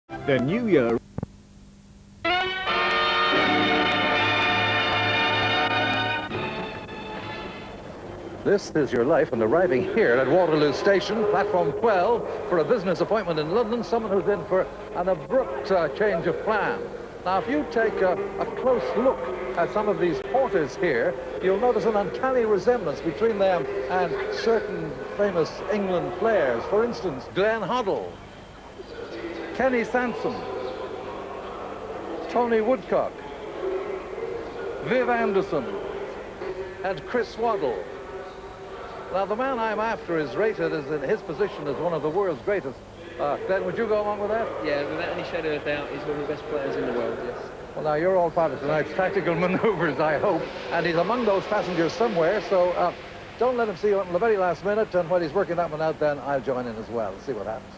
The new year. This is your life, and arriving here at Waterloo Station, platform 12, for a business appointment in London, someone who's in for an abrupt change of plan. Now, if you take a close look at some of these porters here, you'll notice an uncanny resemblance between them and certain famous England players. For instance, Glenn Hoddle, Kenny Sansom, Tony Woodcock, Viv Anderson, and Chris Waddle. Now, the man I'm after is rated as in his position as one of the world's greatest. Glenn, would you go along with that? Yeah, without any shadow of doubt, he's one of the best players in the world, yes. Well, now, you're all part of tonight's tactical manoeuvres, I hope, and he's among those passengers somewhere, so don't let him see you until the very last minute, and when he's working that one out, then I'll join in as well and see what happens.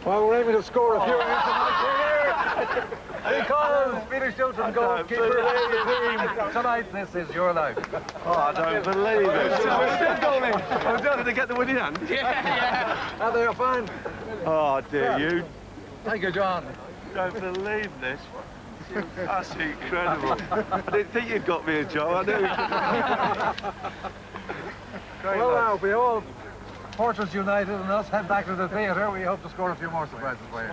Well, we're aiming to score a few here because Peter Shilton, goalkeeper of the team. Tonight, this is your life. Oh, I don't believe it. I was going to get the winning hand. Yeah. How they are fine. Oh, dear you. Thank you, John. Don't believe this. That's incredible. I didn't think you'd got me a job, I knew. Well, now, we all, Porters United and us, head back to the theatre. We hope to score a few more surprises for you.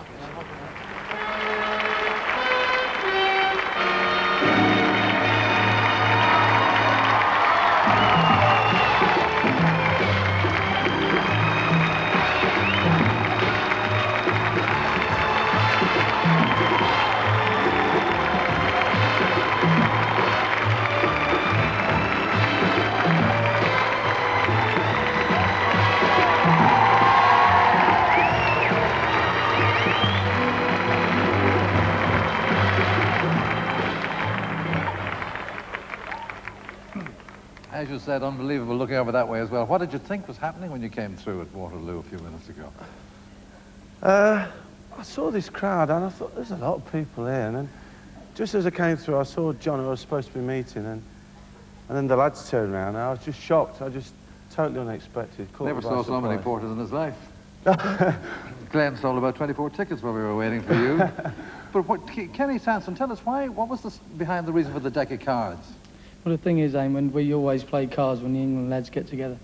As you said, unbelievable looking over that way as well. What did you think was happening when you came through at Waterloo a few minutes ago? I saw this crowd and I thought, there's a lot of people here. And then just as I came through, I saw John, who I was supposed to be meeting, and then the lads turned around, and I was just shocked. I just totally unexpected. Never saw so many porters in his life. Glenn sold about 24 tickets while we were waiting for you. But Kenny Sansom, tell us what was behind the reason for the deck of cards? Well, the thing is, Eamon, we always play cards when the England lads get together.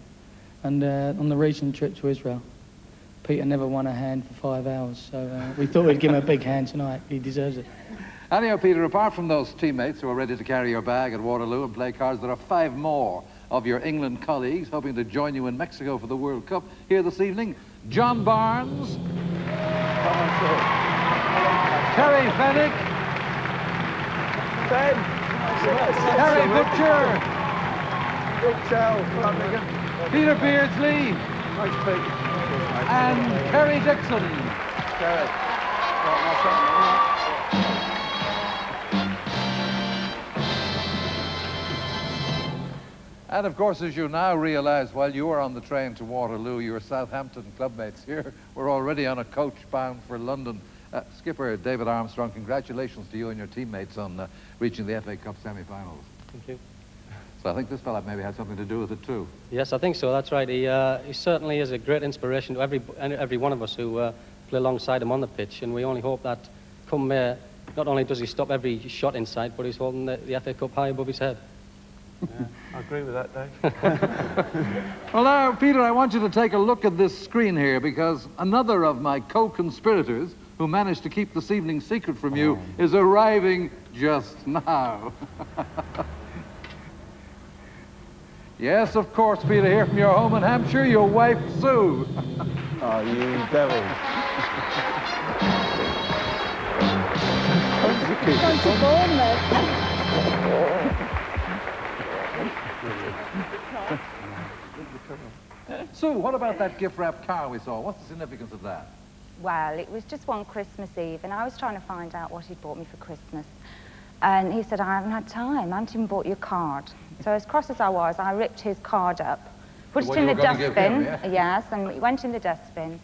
And on the recent trip to Israel, Peter never won a hand for 5 hours, so we thought we'd give him a big hand tonight. He deserves it. Anyhow, Peter, apart from those teammates who are ready to carry your bag at Waterloo and play cards, there are 5 more of your England colleagues hoping to join you in Mexico for the World Cup here this evening. John Barnes, Terry Fennick, Harry Butcher, Peter Beardsley, and Kerry Dixon. And of course, as you now realize, while you were on the train to Waterloo, your Southampton clubmates here were already on a coach bound for London. Skipper David Armstrong, congratulations to you and your teammates on reaching the FA Cup semi-finals. Thank you. So I think this fella maybe had something to do with it too. Yes, I think so. That's right. He certainly is a great inspiration to every one of us who play alongside him on the pitch, and we only hope that come May, not only does he stop every shot inside, but he's holding the FA Cup high above his head. Yeah, I agree with that, Dave. Well, now, Peter, I want you to take a look at this screen here, because another of my co-conspirators who managed to keep this evening's secret from you is arriving just now. Yes, of course, Peter, here from your home in Hampshire, your wife, Sue. Oh, you devil. Going to Bournemouth. Sue, what about that gift-wrapped car we saw? What's the significance of that? Well, it was just one Christmas Eve, and I was trying to find out what he'd bought me for Christmas. And he said, I haven't had time. I haven't even bought you a card. So as cross as I was, I ripped his card up, put it in the dustbin. Yes, and it went in the dustbin.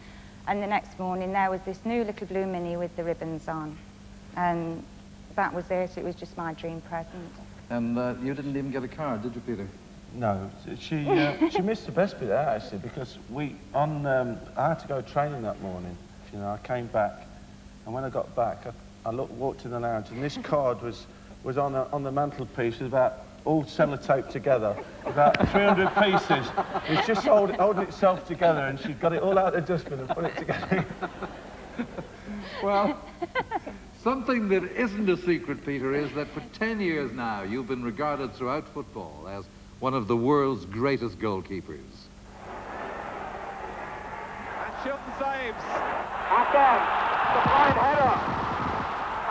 And the next morning, there was this new little blue Mini with the ribbons on. And that was it. It was just my dream present. And you didn't even get a card, did you, Peter? No, she missed the best bit out, actually, because I had to go training that morning. You know, I came back, and when I got back, I walked in the lounge, and this card was on the mantelpiece, with about all sellotaped together, about 300 pieces. It's just holding itself together, and she got it all out of the dustbin and put it together. Well, something that isn't a secret, Peter, is that for 10 years now, you've been regarded throughout football as one of the world's greatest goalkeepers. And Shilton saves. Again, the fine header.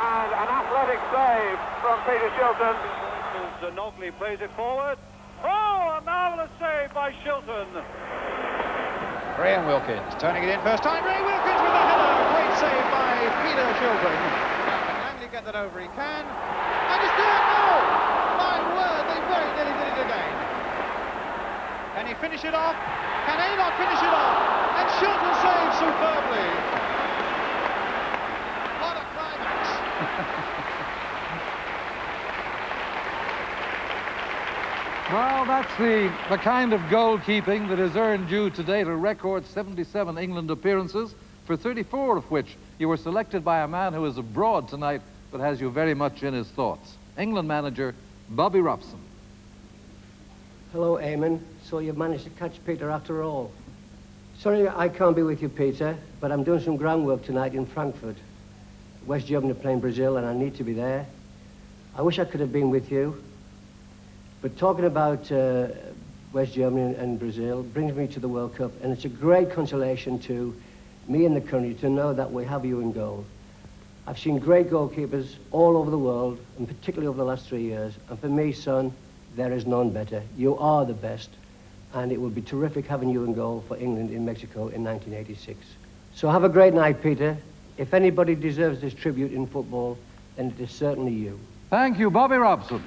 And an athletic save from Peter Shilton. Ginobili plays it forward. Oh, a marvellous save by Shilton. Graham Wilkins turning it in first time. Ray Wilkins with a header. Great save by Peter Shilton. Can Langley get that over? He can. And he's doing it now. My word, they very nearly did it again. Can he finish it off? Can he not finish it off? And Shilton saves superbly. What a climax. Well, that's the kind of goalkeeping that has earned you to date a record 77 England appearances, for 34 of which you were selected by a man who is abroad tonight but has you very much in his thoughts. England manager Bobby Robson. Hello, Eamon. So you've managed to catch Peter after all. Sorry I can't be with you, Peter, but I'm doing some groundwork tonight in Frankfurt. West Germany are playing Brazil, and I need to be there. I wish I could have been with you. But talking about West Germany and Brazil brings me to the World Cup, and it's a great consolation to me and the country to know that we have you in goal. I've seen great goalkeepers all over the world, and particularly over the last 3 years, and for me, son, there is none better. You are the best, and it will be terrific having you in goal for England in Mexico in 1986. So have a great night, Peter. If anybody deserves this tribute in football, then it is certainly you. Thank you, Bobby Robson.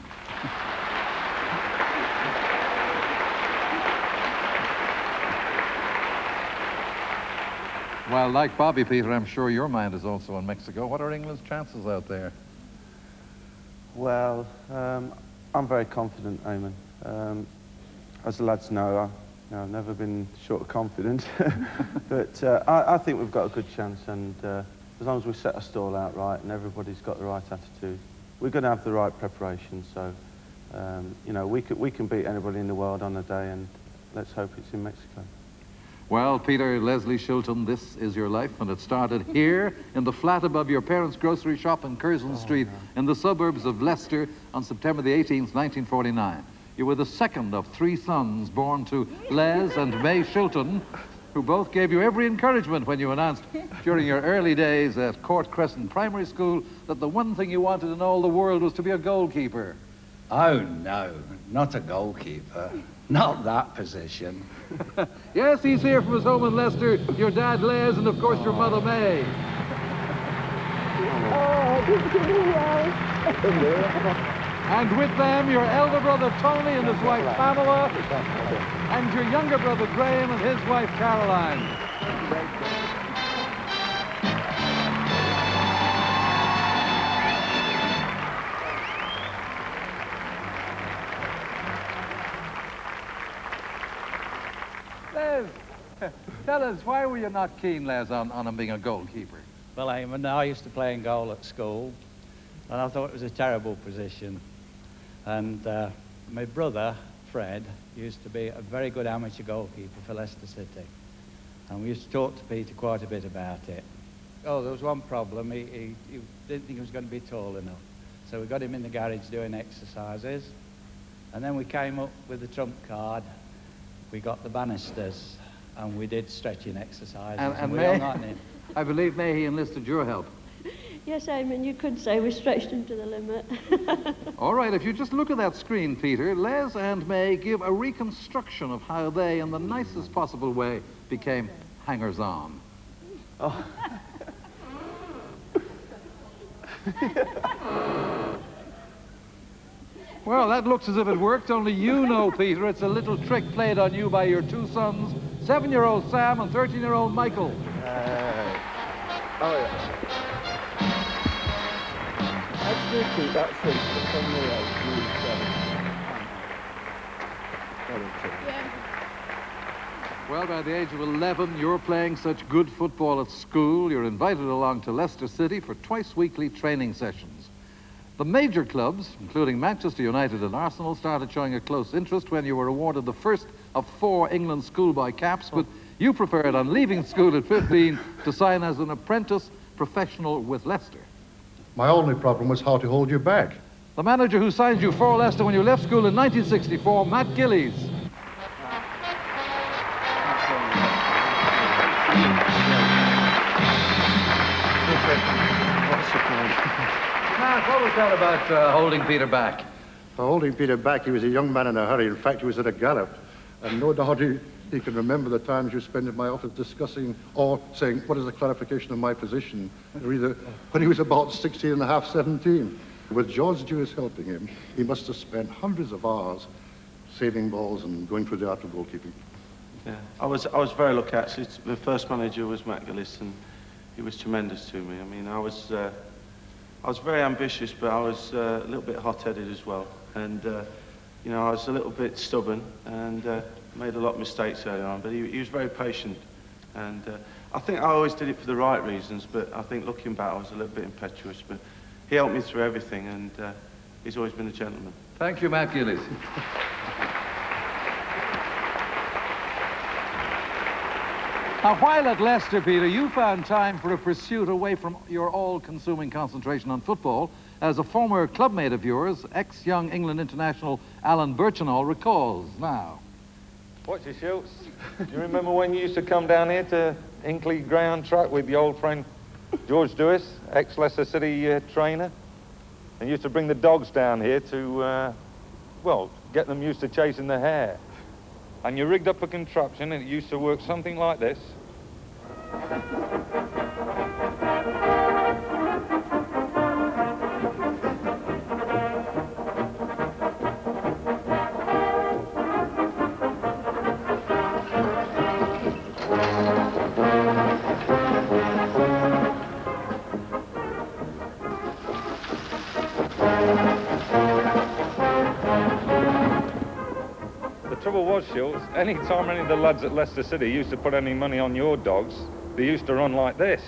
Well, like Bobby, Peter, I'm sure your mind is also in Mexico. What are England's chances out there? Well, I'm very confident, Eamon. As the lads know, I've never been short of confidence. But I think we've got a good chance, and as long as we set our stall out right and everybody's got the right attitude, we're going to have the right preparation. So, you know, we can beat anybody in the world on the day, and let's hope it's in Mexico. Well, Peter, Leslie Shilton, this is your life, and it started here in the flat above your parents' grocery shop in Curzon Street in the suburbs of Leicester on September the 18th, 1949. You were the second of 3 sons born to Les and May Shilton, who both gave you every encouragement when you announced during your early days at Court Crescent Primary School that the one thing you wanted in all the world was to be a goalkeeper. Oh, no, not a goalkeeper. Not that position. Yes, he's here from his home in Leicester, your dad Les, and of course your mother May. And with them, your elder brother Tony and his wife Pamela, and your younger brother Graham and his wife Caroline. Les, tell us, why were you not keen, Les, on him being a goalkeeper? Well, Eamon, I used to play in goal at school, and I thought it was a terrible position. And my brother, Fred, used to be a very good amateur goalkeeper for Leicester City. And we used to talk to Peter quite a bit about it. Oh, there was one problem. He didn't think he was going to be tall enough. So we got him in the garage doing exercises. And then we came up with the trump card. We got the banisters, and we did stretching exercises. And we May, all got in. I believe May, he enlisted your help. Yes, Eamon, you could say we stretched him to the limit. All right, if you just look at that screen, Peter, Les and May give a reconstruction of how they, in the nicest possible way, became hangers-on. Oh. Well, that looks as if it worked, only you know, Peter, it's a little trick played on you by your two sons, 7-year-old Sam and 13-year-old Michael. Oh, yeah. That's good, Pete. That's it. It's on the Well, by the age of 11, you're playing such good football at school, you're invited along to Leicester City for twice-weekly training sessions. The major clubs, including Manchester United and Arsenal, started showing a close interest when you were awarded the first of 4 England schoolboy caps, but you preferred, on leaving school at 15, to sign as an apprentice professional with Leicester. My only problem was how to hold you back. The manager who signed you for Leicester when you left school in 1964, Matt Gillies. Matt, what was that about holding Peter back? For holding Peter back, he was a young man in a hurry. In fact, he was at a gallop. And no doubt he can remember the times you spent in my office discussing or saying, what is the clarification of my position? Either when he was about 16 and a half, 17. With George Jewis helping him, he must have spent hundreds of hours saving balls and going through the art of goalkeeping. Yeah, I was very lucky, actually. The first manager was Matt Gillis, and he was tremendous to me. I mean, I was very ambitious, but I was a little bit hot-headed as well. And, you know, I was a little bit stubborn and made a lot of mistakes early on, but he was very patient. And I think I always did it for the right reasons, but I think looking back, I was a little bit impetuous. But he helped me through everything, and he's always been a gentleman. Thank you, Matt Gillies. Now, while at Leicester, Peter, you found time for a pursuit away from your all-consuming concentration on football, as a former clubmate of yours, ex-young England international Alan Birchinall, recalls now. Watch your Shilts. Do you remember when you used to come down here to Inkley Ground Truck with your old friend George Dewis, ex-Leicester City trainer? And you used to bring the dogs down here to, well, get them used to chasing the hare. And you rigged up a contraption and it used to work something like this. The trouble was, Shilts, any time any of the lads at Leicester City used to put any money on your dogs, they used to run like this.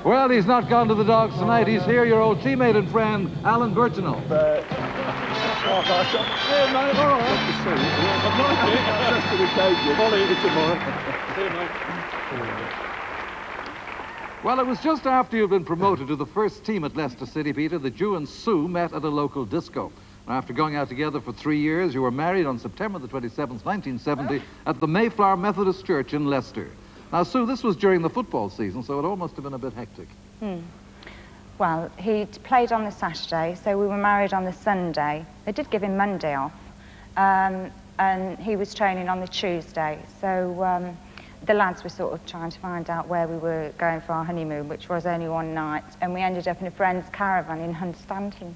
Well, he's not gone to the dogs tonight. He's here, your old teammate and friend, Alan Birchinall. Well, it was just after you'd been promoted to the first team at Leicester City, Peter, that you and Sue met at a local disco. After going out together for 3 years, you were married on September the 27th, 1970, at the Mayflower Methodist Church in Leicester. Now, Sue, this was during the football season, so it all must have been a bit hectic. Well, he'd played on the Saturday, so we were married on the Sunday. They did give him Monday off, and he was training on the Tuesday. So the lads were sort of trying to find out where we were going for our honeymoon, which was only one night, and we ended up in a friend's caravan in Hunstanton.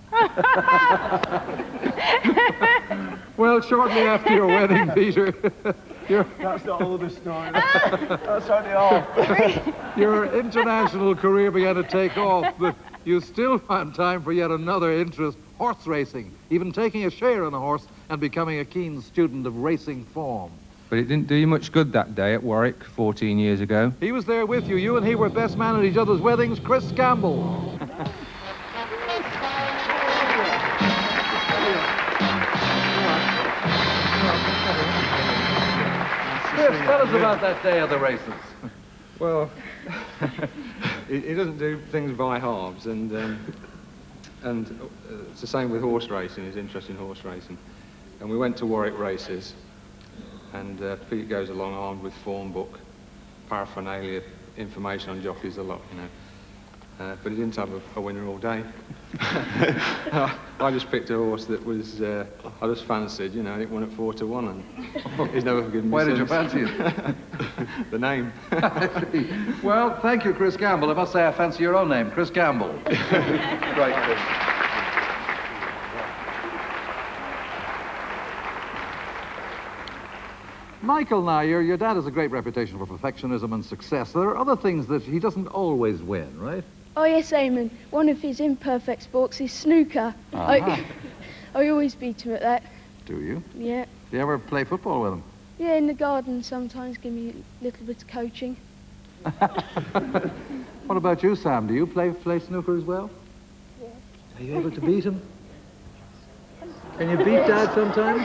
Well, shortly after your wedding, Peter, That's not all the story. That's only half. your international career began to take off, but you still found time for yet another interest, horse racing, even taking a share in a horse and becoming a keen student of racing form. But it didn't do you much good that day at Warwick 14 years ago. He was there with you. You and he were best man at each other's weddings, Chris Gamble. Chris, tell us about that day of the races. Well, he doesn't do things by halves, and it's the same with horse racing. He's interested in horse racing. And we went to Warwick races, and Pete goes along armed with form book, paraphernalia, information on jockeys, a lot, you know. But he didn't have a winner all day. I just picked a horse that was, I just fancied, you know, and it won at 4-1, and he's never forgiven me Why did you since. fancy it? The name. Well, thank you, Chris Gamble. I must say I fancy your own name, Chris Gamble. Right, Chris. Michael, now, your dad has a great reputation for perfectionism and success. There are other things that he doesn't always win, right? Oh, yes, Eamon. One of his imperfect sports is snooker. Uh-huh. I always beat him at that. Do you? Yeah. Do you ever play football with him? Yeah, in the garden sometimes, give me a little bit of coaching. What about you, Sam? Do you play snooker as well? Yeah. Are you able to beat him? Can you beat Dad sometimes?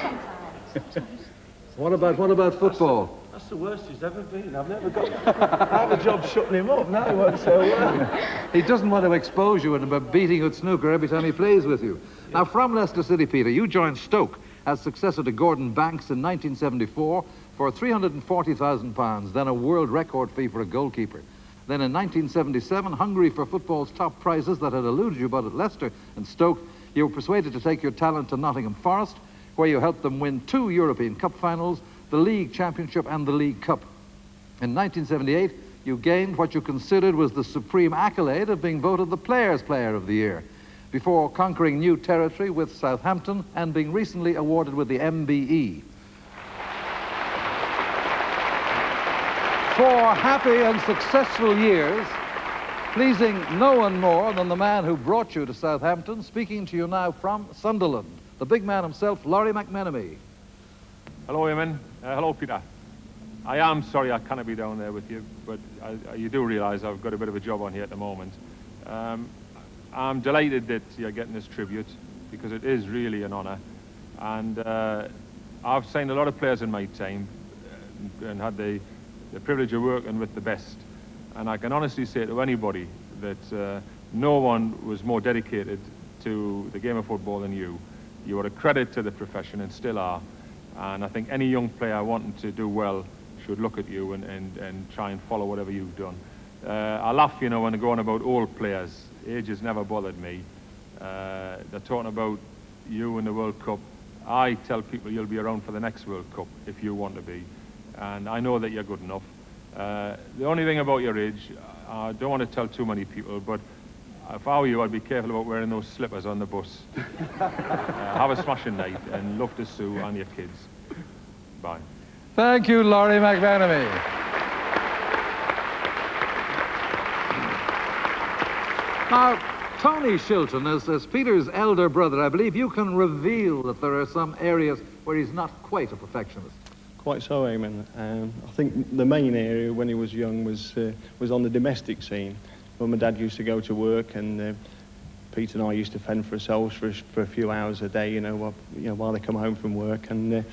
What about football? That's the worst he's ever been. I've never got... I have a job shutting him up. Now he won't so well. He doesn't want to expose you and about beating at snooker every time he plays with you. Now, from Leicester City, Peter, you joined Stoke as successor to Gordon Banks in 1974 for £340,000, then a world record fee for a goalkeeper. Then in 1977, hungry for football's top prizes that had eluded you both at Leicester and Stoke, you were persuaded to take your talent to Nottingham Forest, where you helped them win 2 European Cup finals, the League Championship and the League Cup. In 1978, you gained what you considered was the supreme accolade of being voted the Players' Player of the Year, before conquering new territory with Southampton and being recently awarded with the MBE. 4 happy and successful years, pleasing no one more than the man who brought you to Southampton, speaking to you now from Sunderland, the big man himself, Laurie McMenemy. Hello, Eamon. Hello, Peter. I am sorry I cannot be down there with you, but you do realise I've got a bit of a job on here at the moment. I'm delighted that you're getting this tribute, because it is really an honour. And I've signed a lot of players in my time and had the privilege of working with the best. And I can honestly say to anybody that no one was more dedicated to the game of football than you. You are a credit to the profession and still are. And I think any young player wanting to do well should look at you and try and follow whatever you've done. I laugh, you know, when they go on about old players. Age has never bothered me. They're talking about you in the World Cup. I tell people you'll be around for the next World Cup if you want to be. And I know that you're good enough. The only thing about your age, I don't want to tell too many people, but if I were you, I'd be careful about wearing those slippers on the bus. Have a smashing night, and love to Sue and your kids. Bye. Thank you, Laurie McMenemy. Now, Tony Shilton, as Peter's elder brother, I believe you can reveal that there are some areas where he's not quite a perfectionist. Quite so, Eamon. I think the main area when he was young was on the domestic scene. Mum and Dad used to go to work, and Pete and I used to fend for ourselves for a few hours a day, while they come home from work. And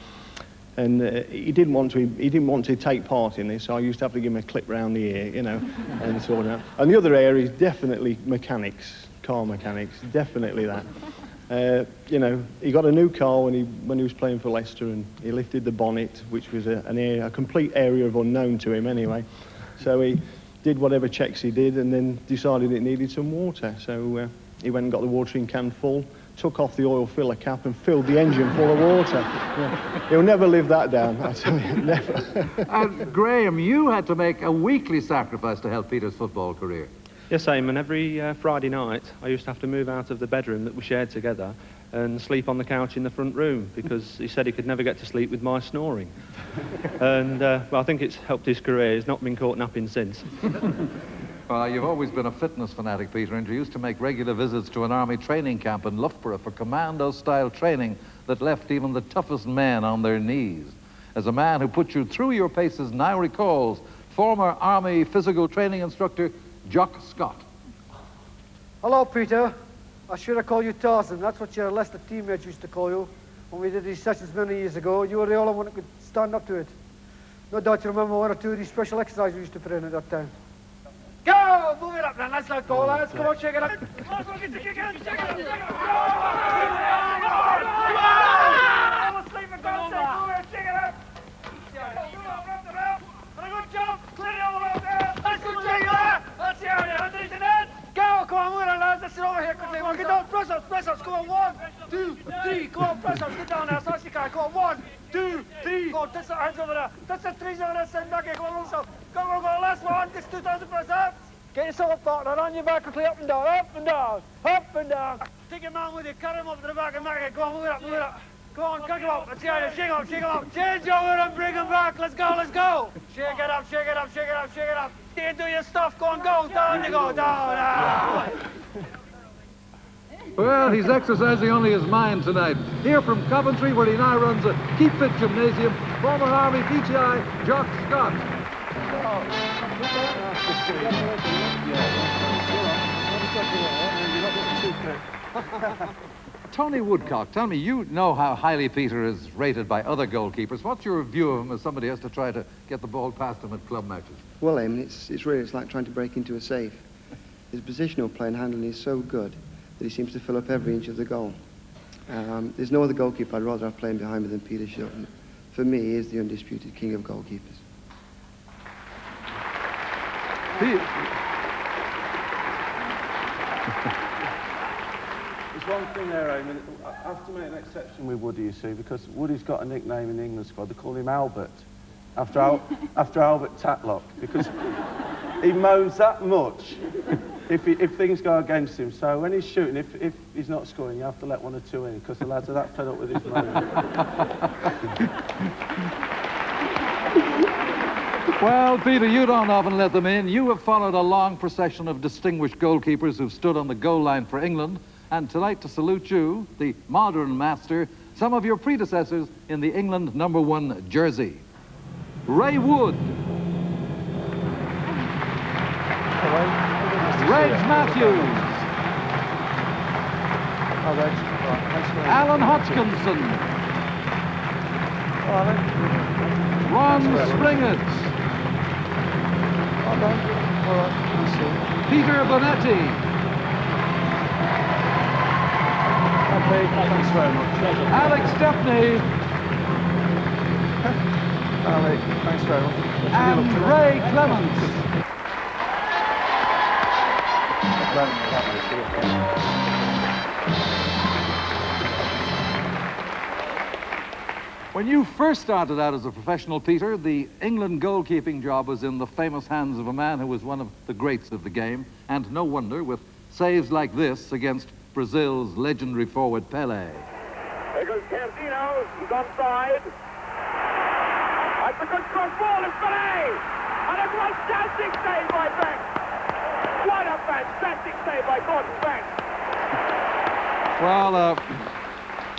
he didn't want to take part in this, so I used to have to give him a clip round the ear, and so on. And the other area is definitely mechanics, car mechanics, definitely that. He got a new car when he was playing for Leicester, and he lifted the bonnet, which was a complete area of unknown to him anyway. So he did whatever checks he did, and then decided it needed some water. So he went and got the watering can full, took off the oil filler cap and filled the engine full of water. Yeah. He'll never live that down, I tell you, never. Graham, you had to make a weekly sacrifice to help Peter's football career. Yes, Eamon. Every Friday night, I used to have to move out of the bedroom that we shared together and sleep on the couch in the front room, because he said he could never get to sleep with my snoring. And well, I think it's helped his career. He's not been caught napping since. Well, you've always been a fitness fanatic, Peter, and you used to make regular visits to an army training camp in Loughborough for commando-style training that left even the toughest men on their knees. As a man who put you through your paces now recalls, former army physical training instructor Jock Scott. Hello, Peter. I should have called you Tarzan. That's what your Leicester teammates used to call you when we did these sessions many years ago. You were the only one that could stand up to it. No doubt you remember 1 or 2 of these special exercises we used to put in at that time. Go! Move it up, then. Let's not go, lads. Come on, shake it up. Go, come on, move it, lads. Let's sit over here quickly. on, get down, press ups, come on, 1, 2, 3, come on, press ups, get down there, as fast as you can, come on, 1, 2, 3, go on, touch the hands over there, touch the trees over there, send back here, come on, yourself, go, last one, this 2,000 press ups, get yourself a partner, on your back quickly, up and down, up and down, up and down, take your man with you, carry him up to the back and back here, go on, move it up, go on, kick him up, let's get it, shake him up, change over and bring him back, let's go, shake it up, do your stuff, go on, go, down you go, down. Well, he's exercising only his mind tonight. Here from Coventry, where he now runs a Keep Fit Gymnasium, former Army PTI, Jock Scott. Tony Woodcock, tell me, you know how highly Peter is rated by other goalkeepers. What's your view of him as somebody who has to try to get the ball past him at club matches? Well, Eamon, it's like trying to break into a safe. His positional play and handling is so good that he seems to fill up every inch of the goal. There's no other goalkeeper I'd rather have playing behind me than Peter Shilton. For me, he is the undisputed king of goalkeepers. There's one thing there, Eamon. I have to make an exception with Woody, you see, because Woody's got a nickname in the England squad. They call him Albert, after Albert Tatlock, because he moans that much if things go against him. So when he's shooting, if he's not scoring, you have to let 1 or 2 in, because the lads are that fed up with his moaning. Well, Peter, you don't often let them in. You have followed a long procession of distinguished goalkeepers who've stood on the goal line for England. And tonight, to salute you, the modern master, some of your predecessors in the England #1 jersey. Ray Wood. Reg Matthews. Alan Hodgkinson. Ron Springett. Peter Bonetti. Thanks very much. Alex Stepney. Alex, thanks very much. And Ray Clements. When you first started out as a professional, Peter, the England goalkeeping job was in the famous hands of a man who was one of the greats of the game, and no wonder, with saves like this against Brazil's legendary forward Pelé. There goes Cantino, he's onside. That's a good cross ball, it's Pelé! And a fantastic save by Banks! What a fantastic save by Gordon Banks! Well,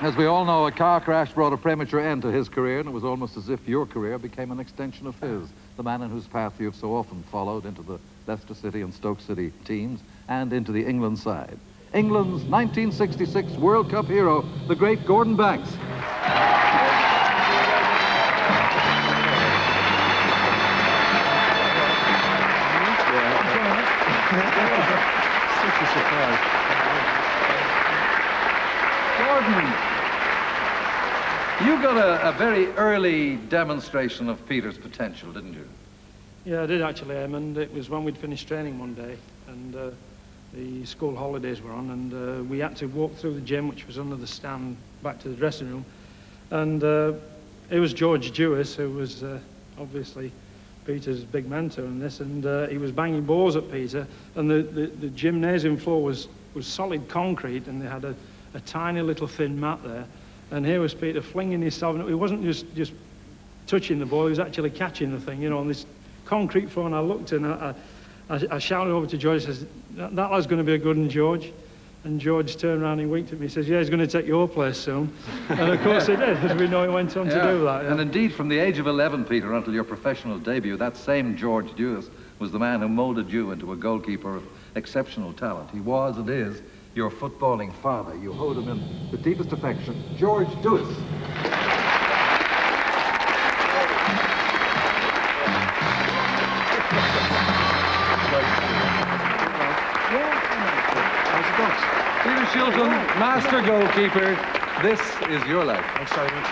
as we all know, a car crash brought a premature end to his career, and it was almost as if your career became an extension of his, the man in whose path you've so often followed into the Leicester City and Stoke City teams and into the England side. England's 1966 World Cup hero, the great Gordon Banks. Such a surprise. Gordon, you got a very early demonstration of Peter's potential, didn't you? Yeah, I did actually, Eamon. It was when we'd finished training one day, and the school holidays were on, and we had to walk through the gym, which was under the stand, back to the dressing room. And it was George Dewis, who was obviously Peter's big mentor in this, and he was banging balls at Peter, and the gymnasium floor was solid concrete, and they had a tiny little thin mat there. And here was Peter flinging himself, and he wasn't just touching the ball, he was actually catching the thing, you know, on this concrete floor. And I looked, and I shouted over to George, says, that lad's going to be a good one, George. And George turned around and winked at me, he says, yeah, he's going to take your place soon. And of course he did, as we know he went on to do that. Yeah. And indeed, from the age of 11, Peter, until your professional debut, that same George Dewis was the man who molded you into a goalkeeper of exceptional talent. He was and is your footballing father. You hold him in the deepest affection. George Dewis. Peter Shilton, master goalkeeper. This is your life. Thanks so much.